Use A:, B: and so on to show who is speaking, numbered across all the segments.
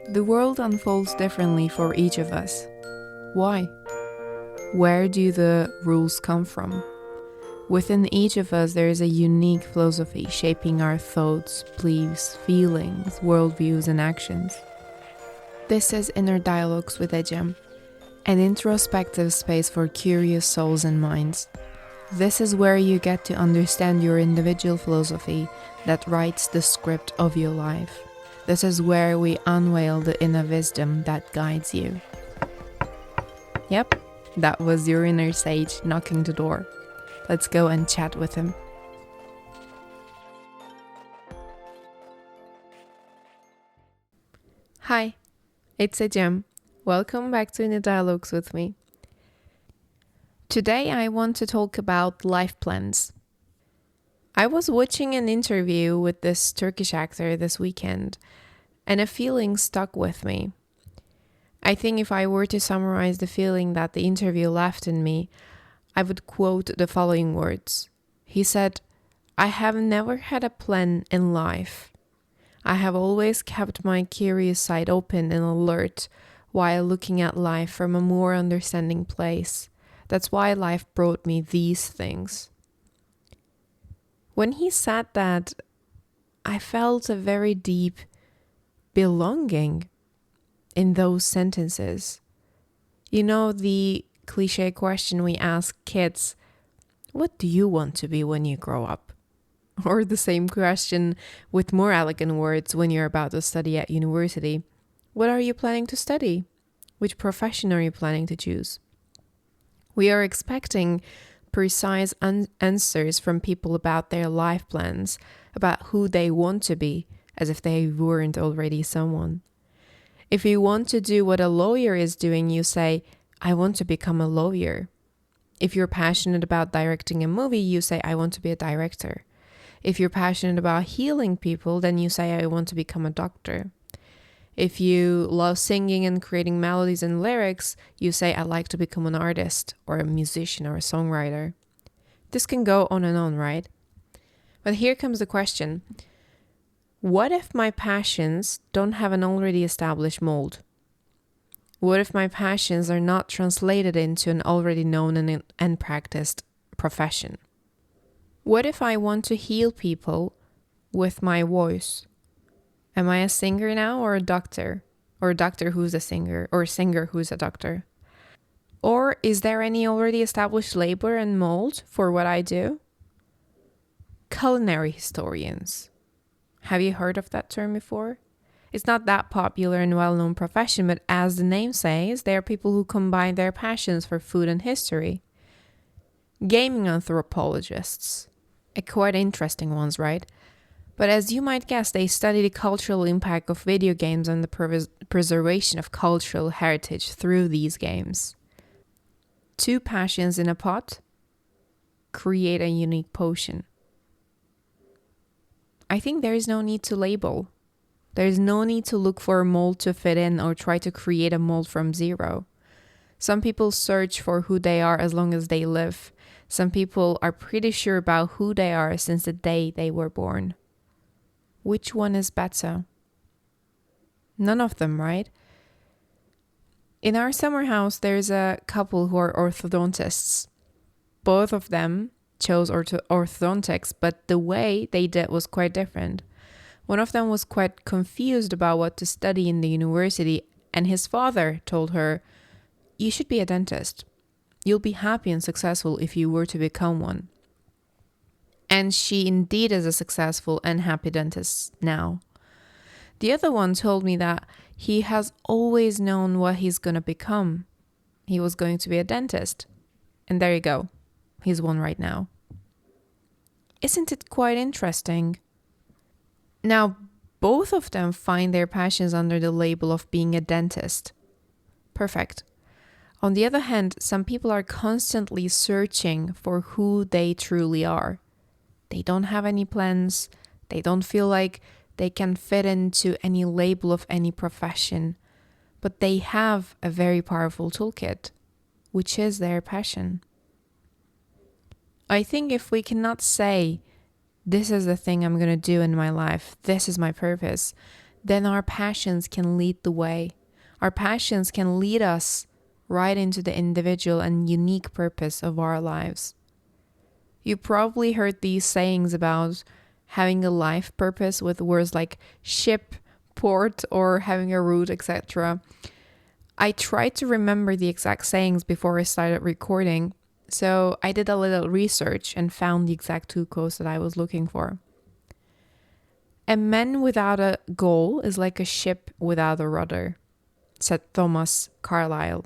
A: The world unfolds differently for each of us. Why? Where do the rules come from? Within each of us, there is a unique philosophy shaping our thoughts, beliefs, feelings, worldviews, and actions. This is Inner Dialogues with Ecem, an introspective space for curious souls and minds. This is where you get to understand your individual philosophy that writes the script of your life. This is where we unveil the inner wisdom that guides you. Yep, that was your inner sage knocking the door. Let's go and chat with him. Hi, it's Ecem. Welcome back to Inner Dialogues with me. Today I want to talk about life plans. I was watching an interview with this Turkish actor this weekend, and a feeling stuck with me. I think if I were to summarize the feeling that the interview left in me, I would quote the following words. He said, "I have never had a plan in life. I have always kept my curious side open and alert while looking at life from a more understanding place. That's why life brought me these things." When he said that, I felt a very deep belonging in those sentences. You know, the cliche question we ask kids, what do you want to be when you grow up? Or the same question with more elegant words when you're about to study at university. What are you planning to study? Which profession are you planning to choose? We are expecting precise answers from people about their life plans, about who they want to be, as if they weren't already someone. If you want to do what a lawyer is doing, you say, "I want to become a lawyer." If you're passionate about directing a movie, you say, "I want to be a director." If you're passionate about healing people, then you say, "I want to become a doctor." If you love singing and creating melodies and lyrics, you say, "I'd like to become an artist or a musician or a songwriter." This can go on and on, right? But here comes the question. What if my passions don't have an already established mold? What if my passions are not translated into an already known and practiced profession? What if I want to heal people with my voice? Am I a singer now or a doctor? Or a doctor who's a singer? Or a singer who's a doctor? Or is there any already established label and mold for what I do? Culinary historians. Have you heard of that term before? It's not that popular and well-known profession, but as the name says, they are people who combine their passions for food and history. Gaming anthropologists. Quite interesting ones, right? But as you might guess, they study the cultural impact of video games and the preservation of cultural heritage through these games. Two passions in a pot create a unique potion. I think there is no need to label. There is no need to look for a mold to fit in or try to create a mold from zero. Some people search for who they are as long as they live. Some people are pretty sure about who they are since the day they were born. Which one is better? None of them, right? In our summer house, there's a couple who are orthodontists. Both of them chose orthodontics, but the way they did was quite different. One of them was quite confused about what to study in the university, and his father told her, "You should be a dentist. You'll be happy and successful if you were to become one." And she indeed is a successful and happy dentist now. The other one told me that he has always known what he's going to become. He was going to be a dentist. And there you go. He's one right now. Isn't it quite interesting? Now, both of them find their passions under the label of being a dentist. Perfect. On the other hand, some people are constantly searching for who they truly are. They don't have any plans. They don't feel like they can fit into any label of any profession. But they have a very powerful toolkit, which is their passion. I think if we cannot say, this is the thing I'm going to do in my life, this is my purpose, then our passions can lead the way. Our passions can lead us right into the individual and unique purpose of our lives. You probably heard these sayings about having a life purpose with words like ship, port, or having a route, etc. I tried to remember the exact sayings before I started recording, so I did a little research and found the exact 2 quotes that I was looking for. A man without a goal is like a ship without a rudder, said Thomas Carlyle.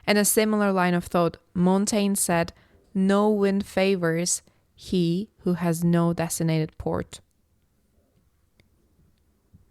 A: And a similar line of thought, Montaigne said, no wind favors he who has no designated port.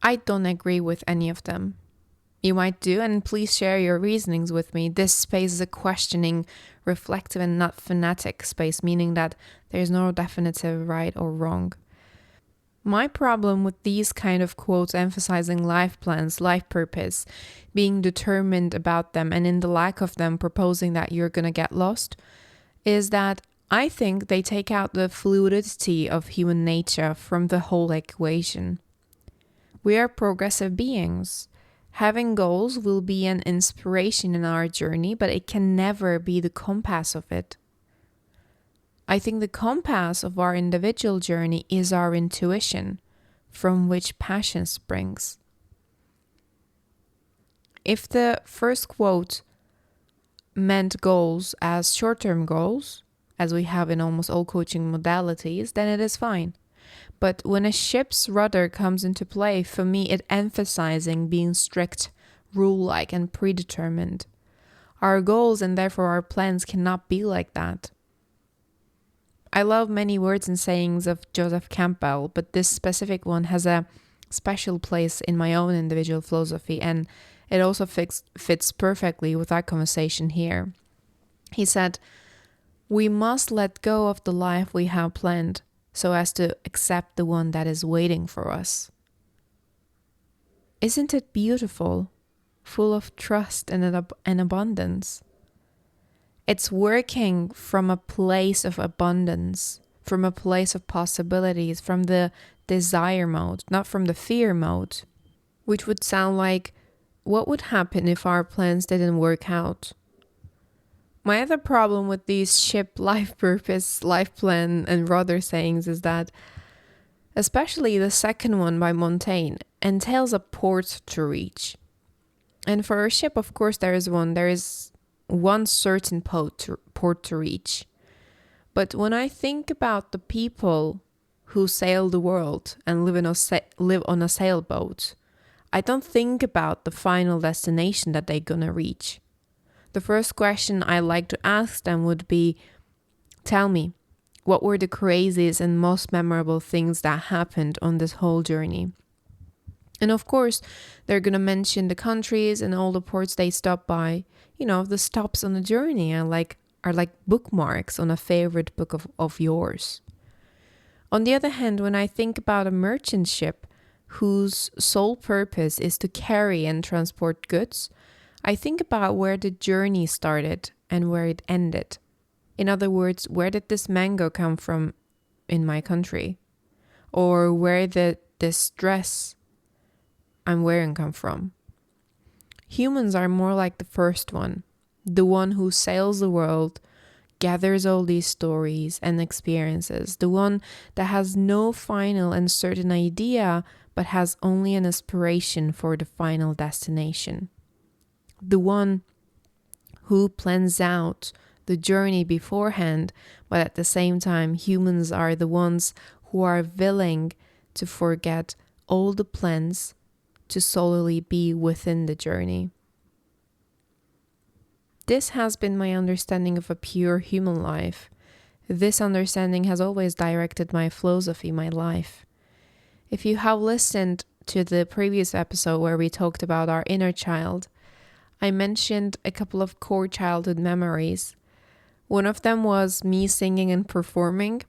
A: I don't agree with any of them. You might do, and please share your reasonings with me. This space is a questioning, reflective, and not fanatic space, meaning that there's no definitive right or wrong. My problem with these kind of quotes emphasizing life plans, life purpose, being determined about them, and in the lack of them proposing that you're gonna get lost, is that I think they take out the fluidity of human nature from the whole equation. We are progressive beings. Having goals will be an inspiration in our journey, but it can never be the compass of it. I think the compass of our individual journey is our intuition, from which passion springs. If the first quote meant goals as short-term goals, as we have in almost all coaching modalities, then it is fine. But when a ship's rudder comes into play, for me it emphasizing being strict, rule-like, and predetermined. Our goals and therefore our plans cannot be like that. I love many words and sayings of Joseph Campbell, but this specific one has a special place in my own individual philosophy, and it also fits perfectly with our conversation here. He said, we must let go of the life we have planned so as to accept the one that is waiting for us. Isn't it beautiful, full of trust and abundance? It's working from a place of abundance, from a place of possibilities, from the desire mode, not from the fear mode, which would sound like, what would happen if our plans didn't work out? My other problem with these ship, life purpose, life plan, and rudder sayings is that, especially the second one by Montaigne, entails a port to reach. And for a ship, of course, there is one certain port to reach. But when I think about the people who sail the world and live on a sailboat, I don't think about the final destination that they're gonna reach. The first question I like to ask them would be, tell me, what were the craziest and most memorable things that happened on this whole journey? And of course, they're going to mention the countries and all the ports they stop by. You know, the stops on the journey are like bookmarks on a favorite book of yours. On the other hand, when I think about a merchant ship whose sole purpose is to carry and transport goods, I think about where the journey started and where it ended. In other words, where did this mango come from in my country? Or where did this dress I'm wearing come from? Humans are more like the first one, the one who sails the world, gathers all these stories and experiences, the one that has no final and certain idea, but has only an aspiration for the final destination. The one who plans out the journey beforehand, but at the same time, humans are the ones who are willing to forget all the plans to solely be within the journey. This has been my understanding of a pure human life. This understanding has always directed my philosophy, my life. If you have listened to the previous episode where we talked about our inner child, I mentioned a couple of core childhood memories. One of them was me singing and performing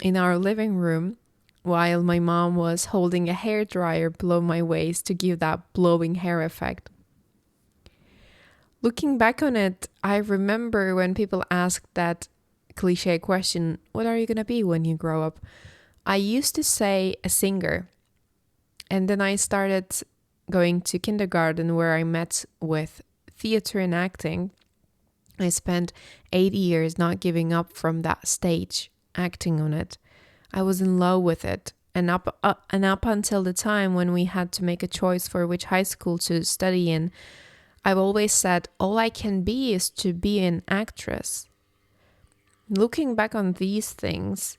A: in our living room while my mom was holding a hairdryer below my waist to give that blowing hair effect. Looking back on it, I remember when people asked that cliche question, what are you going to be when you grow up? I used to say a singer. And then I started going to kindergarten where I met with theater and acting. I spent 8 years not giving up from that stage, acting on it. I was in love with it. And up until the time when we had to make a choice for which high school to study in, I've always said all I can be is to be an actress. Looking back on these things,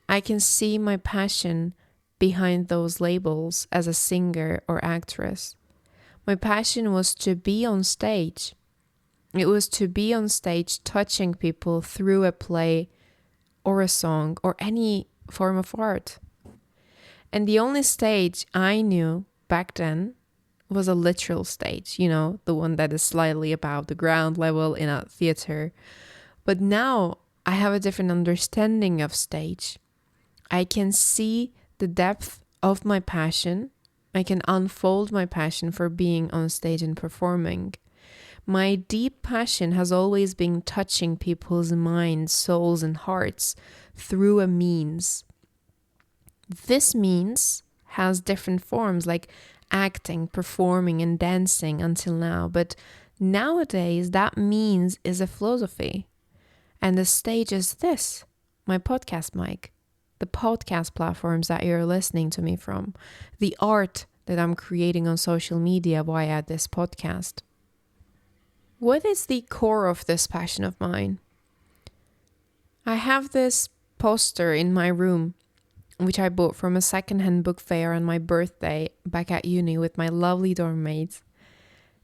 A: I can see my passion behind those labels as a singer or actress. My passion was to be on stage. It was to be on stage touching people through a play or a song or any form of art. And the only stage I knew back then was a literal stage, the one that is slightly above the ground level in a theater. But now I have a different understanding of stage. I can see the depth of my passion. I can unfold my passion for being on stage and performing. My deep passion has always been touching people's minds, souls, and hearts through a means. This means has different forms like acting, performing, and dancing until now. But nowadays, that means is a philosophy. And the stage is this, my podcast mic, the podcast platforms that you're listening to me from, the art that I'm creating on social media via this podcast. What is the core of this passion of mine? I have this poster in my room, which I bought from a secondhand book fair on my birthday back at uni with my lovely dorm mates.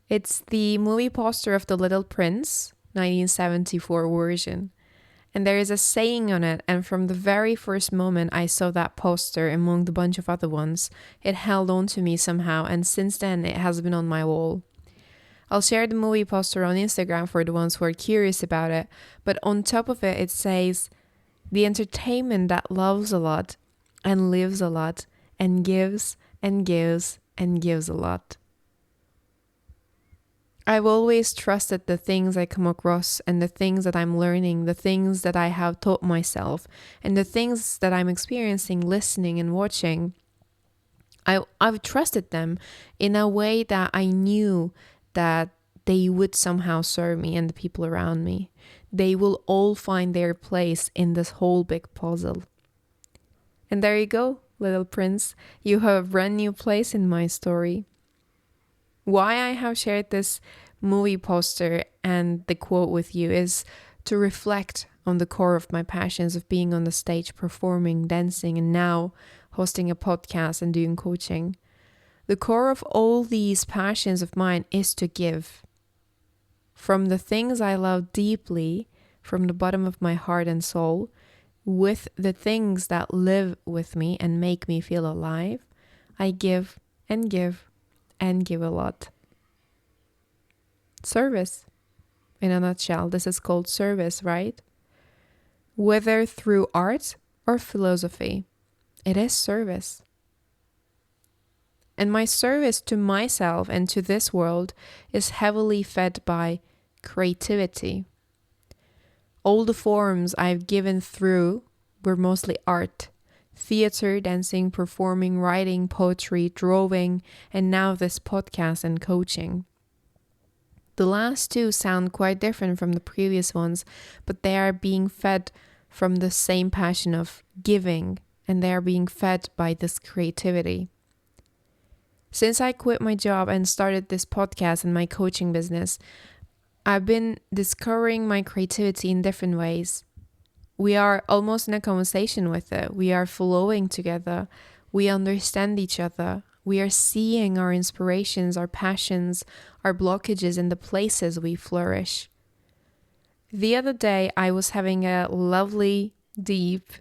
A: It's the movie poster of The Little Prince, 1974 version. And there is a saying on it, and from the very first moment I saw that poster among the bunch of other ones, it held on to me somehow, and since then it has been on my wall. I'll share the movie poster on Instagram for the ones who are curious about it, but on top of it, it says, the entertainment that loves a lot and lives a lot and gives and gives and gives a lot. I've always trusted the things I come across and the things that I'm learning, the things that I have taught myself, and the things that I'm experiencing, listening and watching. I've trusted them in a way that I knew that they would somehow serve me and the people around me. They will all find their place in this whole big puzzle. And there you go, little prince. You have a brand new place in my story. Why I have shared this movie poster and the quote with you is to reflect on the core of my passions of being on the stage, performing, dancing, and now hosting a podcast and doing coaching. The core of all these passions of mine is to give. From the things I love deeply, from the bottom of my heart and soul, with the things that live with me and make me feel alive, I give and give and give a lot. Service. In a nutshell, this is called service, right? Whether through art or philosophy, it is service. And my service to myself and to this world is heavily fed by creativity. All the forms I've given through were mostly art. Theater, dancing, performing, writing, poetry, drawing, and now this podcast and coaching. The last two sound quite different from the previous ones, but they are being fed from the same passion of giving, and they are being fed by this creativity. Since I quit my job and started this podcast and my coaching business, I've been discovering my creativity in different ways. We are almost in a conversation with it. We are flowing together. We understand each other. We are seeing our inspirations, our passions, our blockages in the places we flourish. The other day, I was having a lovely, deep,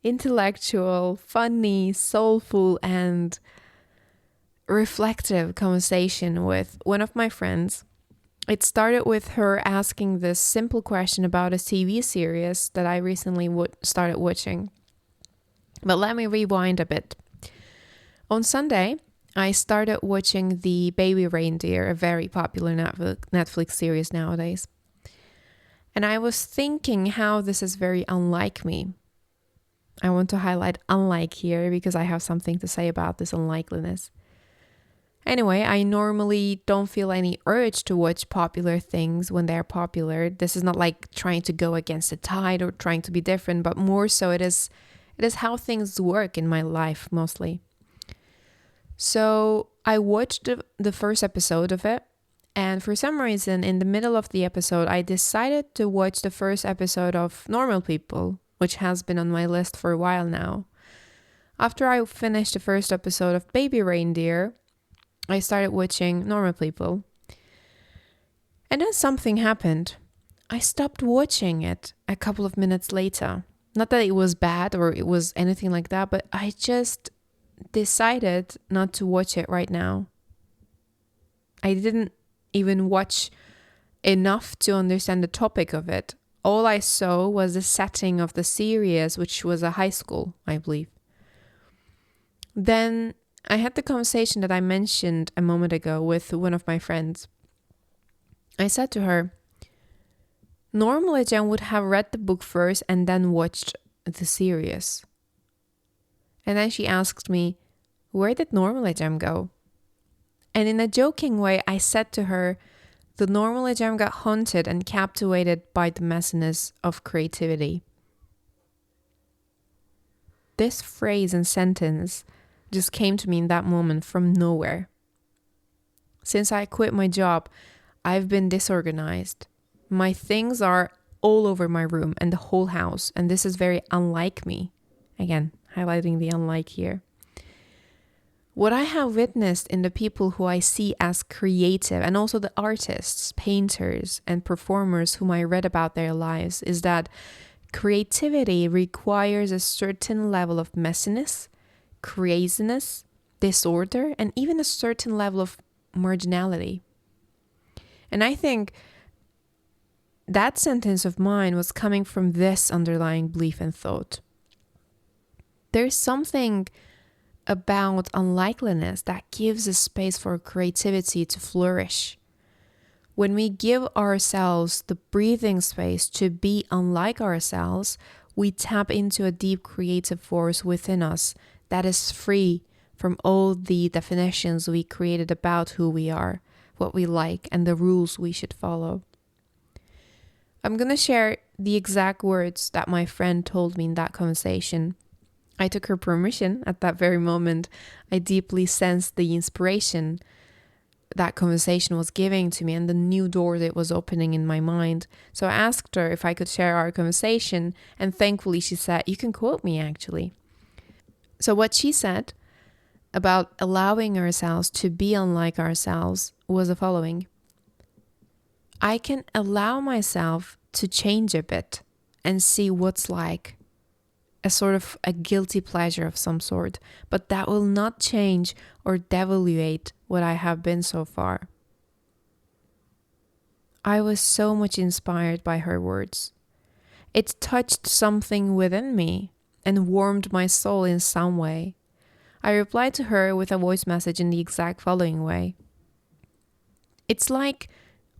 A: intellectual, funny, soulful, and reflective conversation with one of my friends. It started with her asking this simple question about a TV series that I recently started watching. But let me rewind a bit. On Sunday, I started watching The Baby Reindeer, a very popular Netflix series nowadays. And I was thinking how this is very unlike me. I want to highlight unlike here because I have something to say about this unlikeliness. Anyway, I normally don't feel any urge to watch popular things when they're popular. This is not like trying to go against the tide or trying to be different, but more so it is how things work in my life mostly. So I watched the first episode of it, and for some reason in the middle of the episode I decided to watch the first episode of Normal People, which has been on my list for a while now. After I finished the first episode of Baby Reindeer, I started watching Normal People. And then something happened. I stopped watching it a couple of minutes later. Not that it was bad or it was anything like that, but I just decided not to watch it right now. I didn't even watch enough to understand the topic of it. All I saw was the setting of the series, which was a high school, I believe. Then I had the conversation that I mentioned a moment ago with one of my friends. I said to her, normally Ecem would have read the book first and then watched the series. And then she asked me, where did normal Ecem go? And in a joking way, I said to her, the normal Ecem got haunted and captivated by the messiness of creativity. This phrase and sentence just came to me in that moment from nowhere. Since I quit my job, I've been disorganized. My things are all over my room and the whole house, and this is very unlike me. Again, highlighting the unlike here. What I have witnessed in the people who I see as creative, and also the artists, painters, and performers whom I read about their lives, is that creativity requires a certain level of messiness, craziness, disorder, and even a certain level of marginality. And I think that sentence of mine was coming from this underlying belief and thought. There's something about unlikeness that gives a space for creativity to flourish. When we give ourselves the breathing space to be unlike ourselves, we tap into a deep creative force within us that is free from all the definitions we created about who we are, what we like, and the rules we should follow. I'm going to share the exact words that my friend told me in that conversation. I took her permission at that very moment. I deeply sensed the inspiration that conversation was giving to me and the new doors it was opening in my mind. So I asked her if I could share our conversation, and thankfully she said, you can quote me actually. So what she said about allowing ourselves to be unlike ourselves was the following. I can allow myself to change a bit and see what's like, a sort of a guilty pleasure of some sort, but that will not change or devaluate what I have been so far. I was so much inspired by her words. It touched something within me and warmed my soul in some way. I replied to her with a voice message in the exact following way. It's like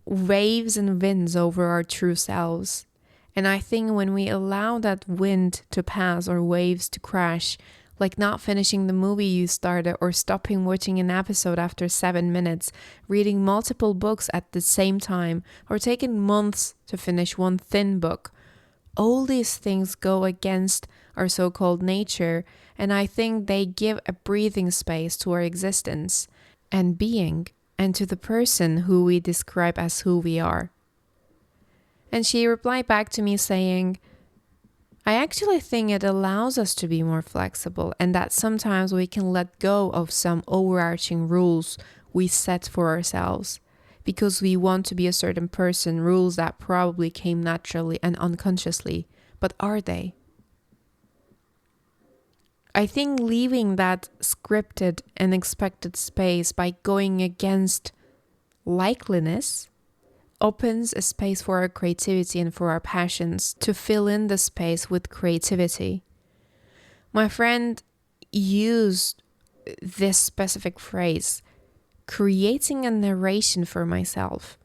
A: waves and winds over our true selves. And I think when we allow that wind to pass or waves to crash, like not finishing the movie you started or stopping watching an episode after 7 minutes, reading multiple books at the same time, or taking months to finish one thin book, all these things go against our so-called nature, and I think they give a breathing space to our existence and being, and to the person who we describe as who we are. And she replied back to me saying, I actually think it allows us to be more flexible, and that sometimes we can let go of some overarching rules we set for ourselves because we want to be a certain person, rules that probably came naturally and unconsciously. But are they? I think leaving that scripted and expected space by going against likeliness opens a space for our creativity and for our passions to fill in the space with creativity. My friend used this specific phrase, creating a narration for myself.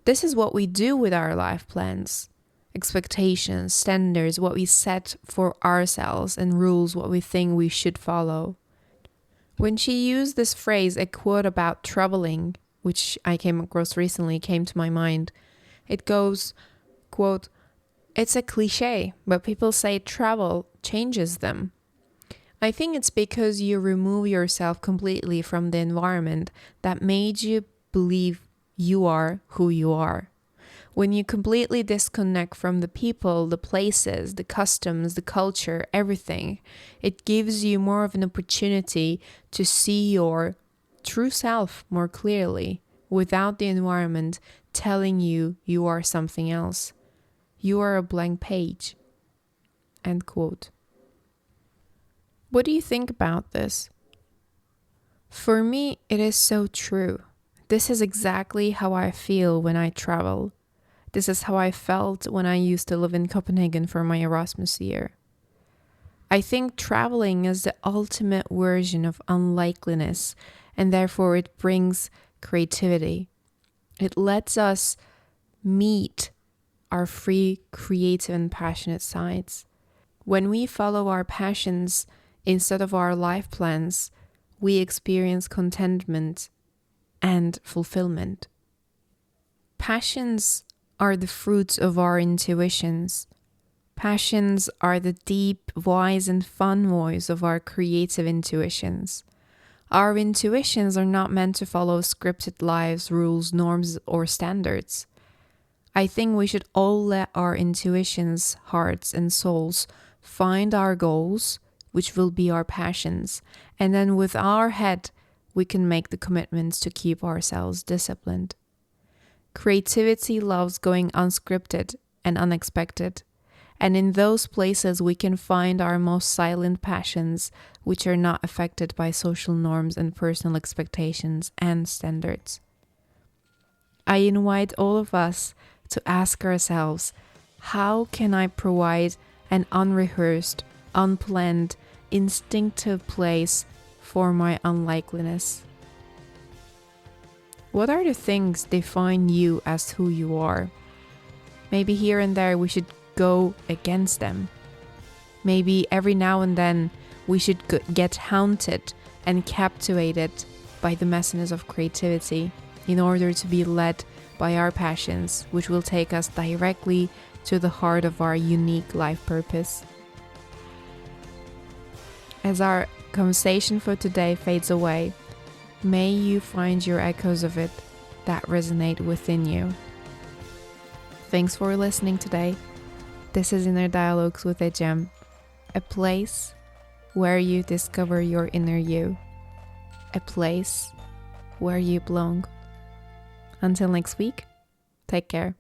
A: This is what we do with our life plans. expectations, standards, what we set for ourselves, and rules, what we think we should follow. When she used this phrase, a quote about traveling, which I came across recently, came to my mind. It goes, quote, "It's a cliche, but people say travel changes them." I think it's because you remove yourself completely from the environment that made you believe you are who you are. When you completely disconnect from the people, the places, the customs, the culture, everything, it gives you more of an opportunity to see your true self more clearly without the environment telling you you are something else. You are a blank page. End quote. What do you think about this? For me, it is so true. This is exactly how I feel when I travel. This is how I felt when I used to live in Copenhagen for my Erasmus year. I think traveling is the ultimate version of unlikeness, and therefore it brings creativity. It lets us meet our free, creative, and passionate sides. When we follow our passions instead of our life plans, we experience contentment and fulfillment. Passions are the fruits of our intuitions. Passions are the deep, wise, and fun voice of our creative intuitions. Our intuitions are not meant to follow scripted lives, rules, norms, or standards. I think we should all let our intuitions, hearts, and souls find our goals, which will be our passions, and then with our head, we can make the commitments to keep ourselves disciplined. Creativity loves going unscripted and unexpected, and in those places we can find our most silent passions, which are not affected by social norms and personal expectations and standards. I invite all of us to ask ourselves, how can I provide an unrehearsed, unplanned, instinctive place for my unlikeness? What are the things define you as who you are? Maybe here and there we should go against them. Maybe every now and then we should get haunted and captivated by the messiness of creativity in order to be led by our passions, which will take us directly to the heart of our unique life purpose. As our conversation for today fades away, may you find your echoes of it that resonate within you. Thanks for listening today. This is Inner Dialogues with Ecem, a place where you discover your inner you, a place where you belong. Until next week, take care.